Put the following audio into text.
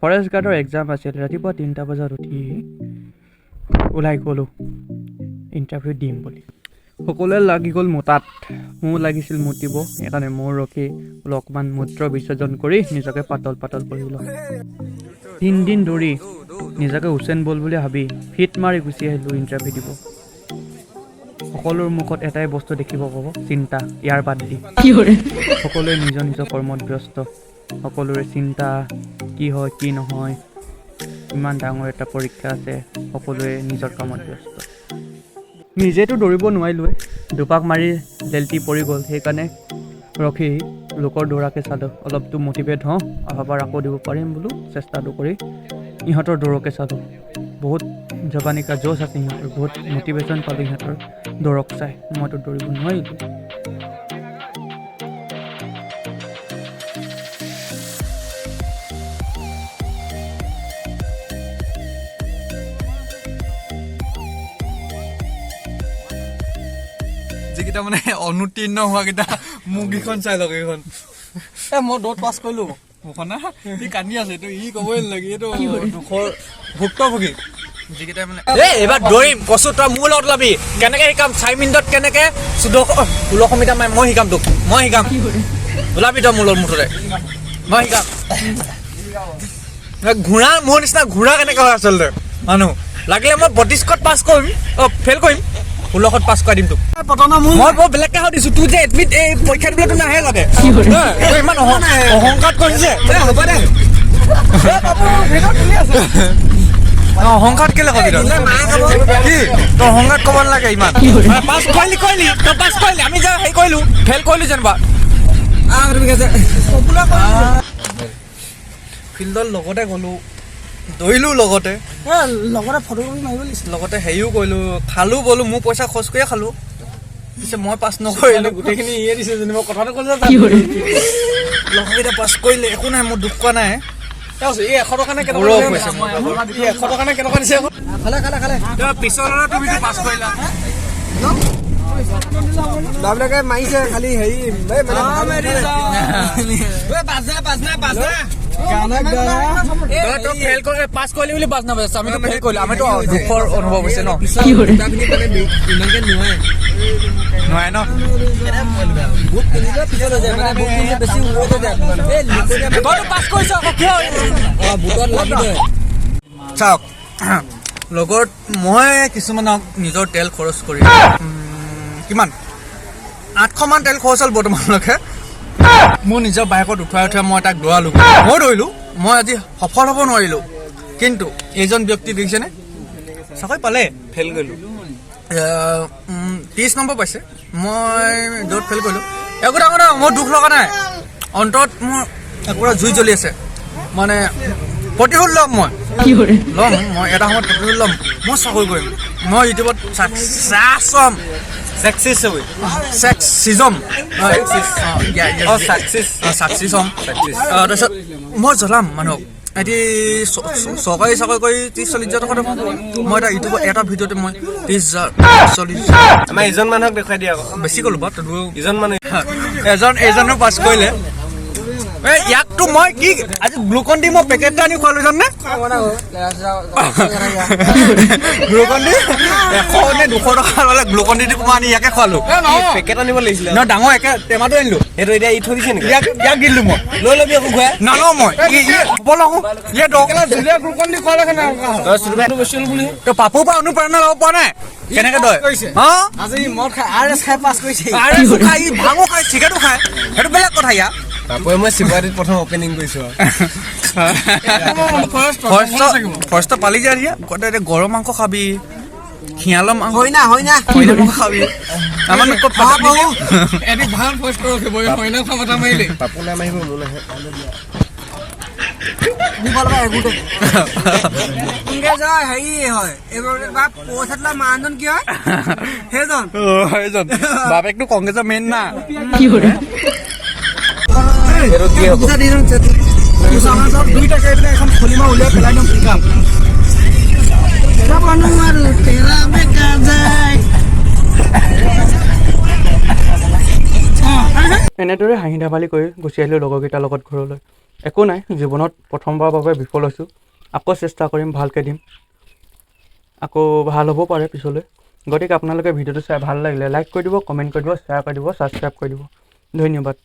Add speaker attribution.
Speaker 1: Forest গাৰ্ডৰ exam আছিল। ৰাতিপুৱা 3টা বজাত উঠি ওলাই গ'লোঁ ইণ্টাৰভিউ দিম বুলি। সকলোৱে লাগি গ'ল মোটাত, মোৰ লাগিছিল মুতিব। সেইকাৰণে মোৰ ৰখি অকণমান মূত্ৰ বিসৰ্জন কৰি নিজকে পাতল কৰি লওঁ। 3 দিন দৌৰি নিজকে হুছেইন বল বুলি ভাবি ফিট মাৰি গুচি আহিলোঁ ইণ্টাৰভিউ দিব। সকলোৰ মুখত এটাই বস্তু দেখিব পাব, চিন্তা। ইয়াৰ বাদ দি সকলোৱে নিজৰ নিজৰ কৰ্মত ব্যস্ত। সকলোৰে চিন্তা কি হয় কি নহয়, ইমান ডাঙৰ এটা পৰীক্ষা আছে, সকলোৱে নিজৰ কামত ব্যস্ত। নিজেতো দৌৰিব নোৱাৰিলোৱে, দুপাক মাৰি জেলটি পৰি গ'ল। সেইকাৰণে ৰখি লোকৰ দৌৰাকে চালোঁ, অলপতো মটিভেট হওঁ, অহাবাৰ আকৌ দিব পাৰিম বোলো চেষ্টাটো কৰি ইহঁতৰ দৌৰকে চালোঁ। বহুত জবানী কা জোচ আছে ইহঁতৰ, বহুত মটিভেশ্যন পালোঁ ইহঁতৰ দৌৰক চাই। মইতো দৌৰিব নোৱাৰিলোঁ।
Speaker 2: যিকেইটা মানে অনুতীৰ্ণ হোৱাকেইটা মুখকেইখন চাই লওক। এইখন মই দৌৰ পাছ কৰিলো, মুখন না সি কান্দি আছে, এইটো ই ক'বই নালাগে, এইটো দুখৰ ভুক্তভোগী যিকেইটা মানে এইবাৰ দৌৰিম কচু। তই মোৰ লগত ওলাবি, কেনেকে শিকাম 4 মিনিটত কেনেকে 16 মিটাৰ মাৰিম মই শিকাম তোক, মই শিকাম। ওলাবি তই মোৰ লগত, মুঠতে মই শিকাম। ঘোঁৰা মোৰ নিচিনা ঘোঁৰা কেনেকে হয় আচলতে মানুহ। লাগিলে মই 32ত পাছ কৰিম, ফেইল কৰিম, 16ত পাছ কৰাই দিম তোক। মই বৰ বেলেগকে দিছো, তোৰ যে এডমিট এই পৰীক্ষা দিবলৈ নাহে যাতে ইমান অহংকাৰ কৰিছে। অহংকাৰ কেলে কবি কি তই অহংকাৰ ক'ব নালাগে ইমান। পাছ কৰিলি তই পাছ কৰিলি, আমি যে হেৰি কৰিলো ফেইল কৰিলো যেনিবা। ফিল্ডত লগতে গ'লো, দৌৰিলো লগতে ফটোগ্ৰাফী মাৰিব লাগিছিল, লগতে হেৰিও কৰিলো, খালো বলো। মোৰ পইচা খৰচ কৰিয়ে খালো, পিছে মই পাছ নকৰিলো। গোটেইখিনি ইয়ে দিছে যেনিবা, কথাটো ক'লে লগৰকেইটা পাছ কৰিলে, একো নাই, মোৰ দুখ কোৱা নাই। এই 100 টকা নে কেনেকুৱা দিছে পিছৰ তুমি পাছ কৰিলা। বাবুকে মাৰিছে খালি হেৰি পাছ কৰিলি বুলি পাছ নাপাইছে, আমিতো ফেইল কৰিলো। আমিতো দুখৰ অনুভৱ হৈছে ন, নোৱাৰে ন। চাওক লগত মই কিছুমানক নিজৰ তেল খৰচ কৰি কিমান 800 মান তেল খৰচ হ'ল বৰ্তমানলৈকে। মোৰ নিজৰ বাইকত উঠাই মই তাক দৌৰালো, মই দৌৰিলো। মই আজি সফল হ'ব নোৱাৰিলো, কিন্তু এইজন ব্যক্তি দেখিছেনে, চাকৰি পালে, ফেইল কৰিলো। 30 নম্বৰ পাইছে, মই দৌৰত ফেইল কৰিলো। একো ডাঙৰ নহয়, মোৰ দুখ লগা নাই। অন্তৰত মোৰ পুৰা জুই জ্বলি আছে, মানে প্ৰতিশোধ ল'ম মই এটা সময়ত প্ৰতিশোধ ল'ম। মই চাকৰি কৰিম, মই ইউটিউবত তাৰপিছত মই জ্বলাম মানুহক। এটি চৰকাৰী চাকৰি কৰি 30-40 হাজাৰ টকা মই এটা ইউটিউবত এটা ভিডিঅ'তে মই 30,000-40,000 আমাৰ এজন মানুহক দেখুৱাই দিয়া বেছি ক'লো বাৰু। এজনো পাছ কৰিলে। ইয়াকতো মই কি আজি গ্লুকন ডি মই পেকেট আনি খোৱালো জানে, গ্লুকন ডি 100 নে 200 টকা ল'লে গ্লুকন ডি মই আনি ইয়াকে খোৱালো। পেকেট আনিব লাগিছিলে ন, ডাঙৰ একে টেমাটো আনিলো। সেইটো এতিয়া ই থৈ দিছে নেকি, ইয়াক দিলো মই। লৈ ল'বি আকৌ ঘূৰাই নলওঁ মই, গ্লুকন ডি খোৱালে বুলি তই পাপুৰ পৰা অনুপ্ৰেৰণা ল'ব পৰা নাই। কেনেকে তই আজি মদ খাই RS খাই পাছ কৰিছে, ভাঙো খাই চিগাৰেটো খাই, সেইটো বেলেগ কথা। ইয়াৰ মই শিৱৰাত্ৰিত প্ৰথম অপেনিং কৰিছো। ফাৰ্ষ্ট পালি যায় এতিয়া গৰম মাংস খাবি, শিয়ালৰ মাংস মাংস খাবি। বাপেকটো কংগ্ৰেছৰ মেইন না। এখন ফলিমা উলিয়াই পেলাই দিম শিকাম।
Speaker 1: এনেদৰে হাঁহি ধেমালি কৰি গুচি আহিলোঁ লগৰকেইটাৰ লগত ঘৰলৈ। একো নাই, জীৱনত প্ৰথমবাৰৰ বাবে বিফল হৈছোঁ, আকৌ চেষ্টা কৰিম, ভালকৈ দিম, আকৌ ভাল হ'ব পাৰে পিছলৈ। গতিকে আপোনালোকে ভিডিঅ'টো চাই ভাল লাগিলে লাইক কৰি দিব, কমেণ্ট কৰি দিব, শ্বেয়াৰ কৰি দিব, ছাবস্ক্ৰাইব কৰি দিব। ধন্যবাদ।